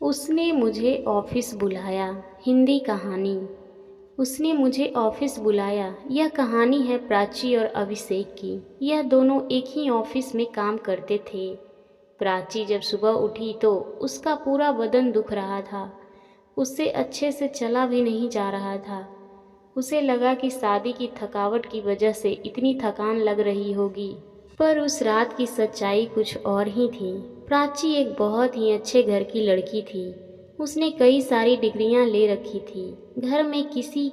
उसने मुझे ऑफिस बुलाया। हिंदी कहानी। उसने मुझे ऑफिस बुलाया। यह कहानी है प्राची और अभिषेक की। यह दोनों एक ही ऑफिस में काम करते थे। प्राची जब सुबह उठी तो उसका पूरा बदन दुख रहा था। उससे अच्छे से चला भी नहीं जा रहा था। उसे लगा कि शादी की थकावट की वजह से इतनी थकान लग रही होगी, पर उस रात की सच्चाई कुछ और ही थी। प्राची एक बहुत ही अच्छे घर की लड़की थी। उसने कई सारी डिग्रियां ले रखी थी। घर में किसी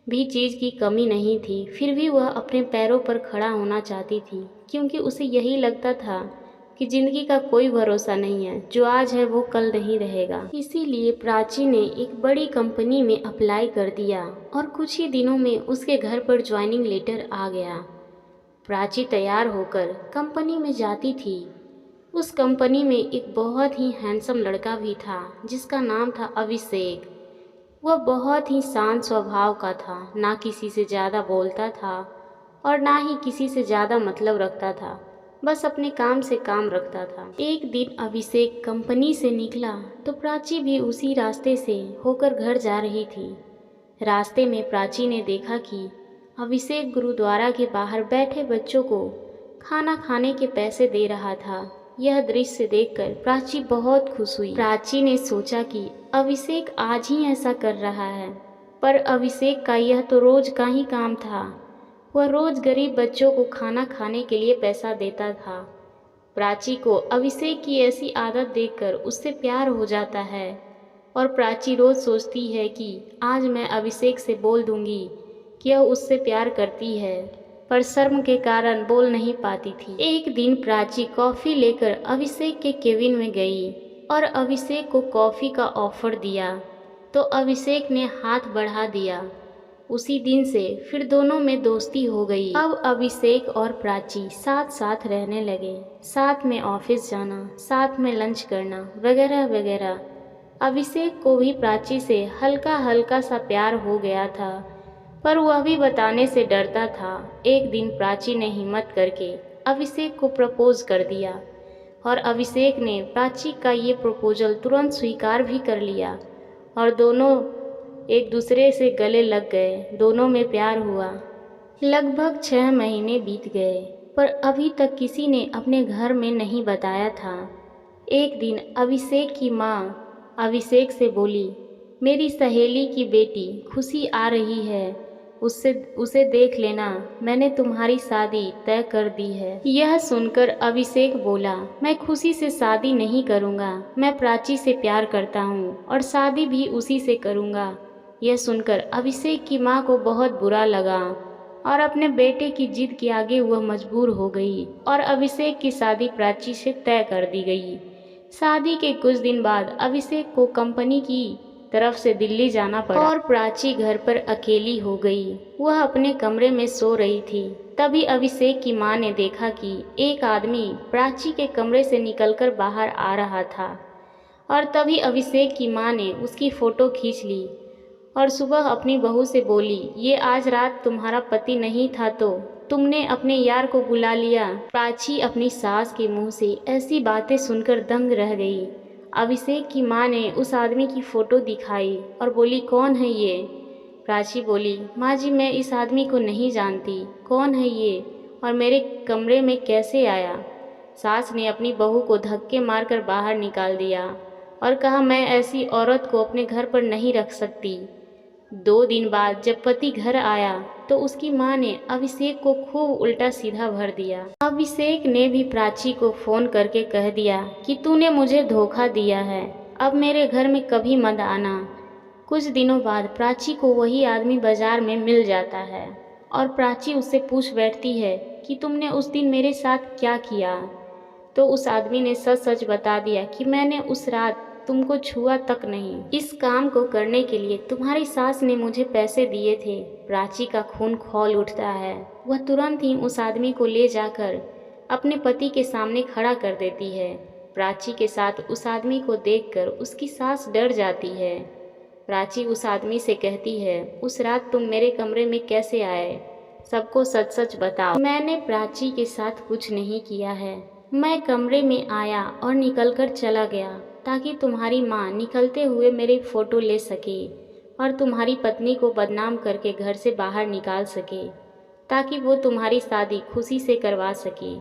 भी चीज़ की कमी नहीं थी। फिर भी वह अपने पैरों पर खड़ा होना चाहती थी, क्योंकि उसे यही लगता था कि जिंदगी का कोई भरोसा नहीं है। जो आज है वो कल नहीं रहेगा। इसीलिए प्राची ने एक बड़ी कंपनी में अप्लाई कर दिया और कुछ ही दिनों में उसके घर पर ज्वाइनिंग लेटर आ गया। प्राची तैयार होकर कंपनी में जाती थी। उस कंपनी में एक बहुत ही हैंडसम लड़का भी था, जिसका नाम था अभिषेक। वह बहुत ही शांत स्वभाव का था, ना किसी से ज़्यादा बोलता था और ना ही किसी से ज़्यादा मतलब रखता था। बस अपने काम से काम रखता था। एक दिन अभिषेक कंपनी से निकला तो प्राची भी उसी रास्ते से होकर घर जा रही थी। रास्ते में प्राची ने देखा कि अभिषेक गुरुद्वारा के बाहर बैठे बच्चों को खाना खाने के पैसे दे रहा था। यह दृश्य देखकर प्राची बहुत खुश हुई। प्राची ने सोचा कि अभिषेक आज ही ऐसा कर रहा है, पर अभिषेक का यह तो रोज का ही काम था। वह रोज गरीब बच्चों को खाना खाने के लिए पैसा देता था। प्राची को अभिषेक की ऐसी आदत देखकर उससे प्यार हो जाता है और प्राची रोज सोचती है कि आज मैं अभिषेक से बोल दूंगी कि वह उससे प्यार करती है, पर शर्म के कारण बोल नहीं पाती थी। एक दिन प्राची कॉफ़ी लेकर अभिषेक के केबिन में गई और अभिषेक को कॉफ़ी का ऑफर दिया तो अभिषेक ने हाथ बढ़ा दिया। उसी दिन से फिर दोनों में दोस्ती हो गई। अब अभिषेक और प्राची साथ साथ रहने लगे, साथ में ऑफिस जाना, साथ में लंच करना वगैरह वगैरह। अभिषेक को भी प्राची से हल्का हल्का सा प्यार हो गया था, पर वह भी बताने से डरता था। एक दिन प्राची ने हिम्मत करके अभिषेक को प्रपोज कर दिया और अभिषेक ने प्राची का ये प्रपोजल तुरंत स्वीकार भी कर लिया और दोनों एक दूसरे से गले लग गए। दोनों में प्यार हुआ। लगभग 6 महीने बीत गए, पर अभी तक किसी ने अपने घर में नहीं बताया था। एक दिन अभिषेक की माँ अभिषेक से बोली, मेरी सहेली की बेटी खुशी आ रही है, उसे देख लेना, मैंने तुम्हारी शादी तय कर दी है। यह सुनकर अभिषेक बोला, मैं खुशी से शादी नहीं करूँगा, मैं प्राची से प्यार करता हूँ और शादी भी उसी से करूँगा। यह सुनकर अभिषेक की माँ को बहुत बुरा लगा और अपने बेटे की जिद के आगे वह मजबूर हो गई और अभिषेक की शादी प्राची से तय कर दी गई। शादी के कुछ दिन बाद अभिषेक को कंपनी की तरफ से दिल्ली जाना पड़ा और प्राची घर पर अकेली हो गई। वह अपने कमरे में सो रही थी। तभी अभिषेक की माँ ने देखा कि एक आदमी प्राची के कमरे से निकलकर बाहर आ रहा था और तभी अभिषेक की माँ ने उसकी फ़ोटो खींच ली और सुबह अपनी बहू से बोली, ये आज रात तुम्हारा पति नहीं था तो तुमने अपने यार को बुला लिया। प्राची अपनी सास के मुंह से ऐसी बातें सुनकर दंग रह गई। अभिषेक की माँ ने उस आदमी की फ़ोटो दिखाई और बोली, कौन है ये? प्राची बोली, माँ जी मैं इस आदमी को नहीं जानती, कौन है ये और मेरे कमरे में कैसे आया? सास ने अपनी बहू को धक्के मारकर बाहर निकाल दिया और कहा, मैं ऐसी औरत को अपने घर पर नहीं रख सकती। 2 दिन बाद जब पति घर आया तो उसकी माँ ने अभिषेक को खूब उल्टा सीधा भर दिया। अभिषेक ने भी प्राची को फ़ोन करके कह दिया कि तूने मुझे धोखा दिया है, अब मेरे घर में कभी मत आना। कुछ दिनों बाद प्राची को वही आदमी बाजार में मिल जाता है और प्राची उससे पूछ बैठती है कि तुमने उस दिन मेरे साथ क्या किया? तो उस आदमी ने सच सच बता दिया कि मैंने उस रात तुमको छुआ तक नहीं। इस काम को करने के लिए तुम्हारी सास ने मुझे पैसे दिए थे। प्राची का खून खौल उठता है। वह तुरंत ही उस आदमी को ले जाकर अपने पति के सामने खड़ा कर देती है। प्राची के साथ उस आदमी को देखकर उसकी सास डर जाती है। प्राची उस आदमी से कहती है, उस रात तुम मेरे कमरे में कैसे आए? सबको सच सच बताओ। मैंने प्राची के साथ कुछ नहीं किया है। मैं कमरे में आया और निकलकर चला गया। ताकि तुम्हारी माँ निकलते हुए मेरी फ़ोटो ले सके और तुम्हारी पत्नी को बदनाम करके घर से बाहर निकाल सके, ताकि वो तुम्हारी शादी खुशी से करवा सके।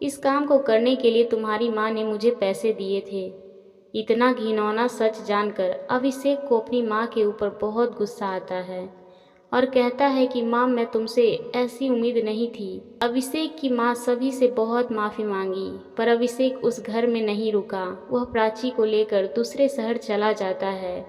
इस काम को करने के लिए तुम्हारी माँ ने मुझे पैसे दिए थे। इतना घिनौना सच जानकर अभिषेक को अपनी माँ के ऊपर बहुत गुस्सा आता है और कहता है कि माँ, मैं तुमसे ऐसी उम्मीद नहीं थी। अभिषेक की माँ सभी से बहुत माफ़ी मांगी, पर अभिषेक उस घर में नहीं रुका। वह प्राची को लेकर दूसरे शहर चला जाता है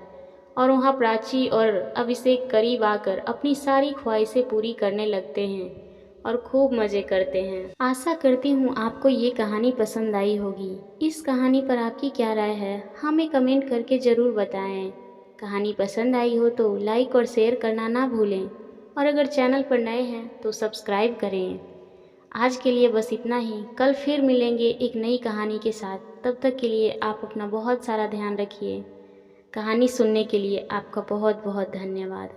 और वहाँ प्राची और अभिषेक करीब आकर अपनी सारी ख्वाहिशें पूरी करने लगते हैं और खूब मज़े करते हैं। आशा करती हूँ आपको ये कहानी पसंद आई होगी। इस कहानी पर आपकी क्या राय है, हमें कमेंट करके ज़रूर बताएं। कहानी पसंद आई हो तो लाइक और शेयर करना ना भूलें और अगर चैनल पर नए हैं तो सब्सक्राइब करें। आज के लिए बस इतना ही। कल फिर मिलेंगे एक नई कहानी के साथ। तब तक के लिए आप अपना बहुत सारा ध्यान रखिए। कहानी सुनने के लिए आपका बहुत बहुत धन्यवाद।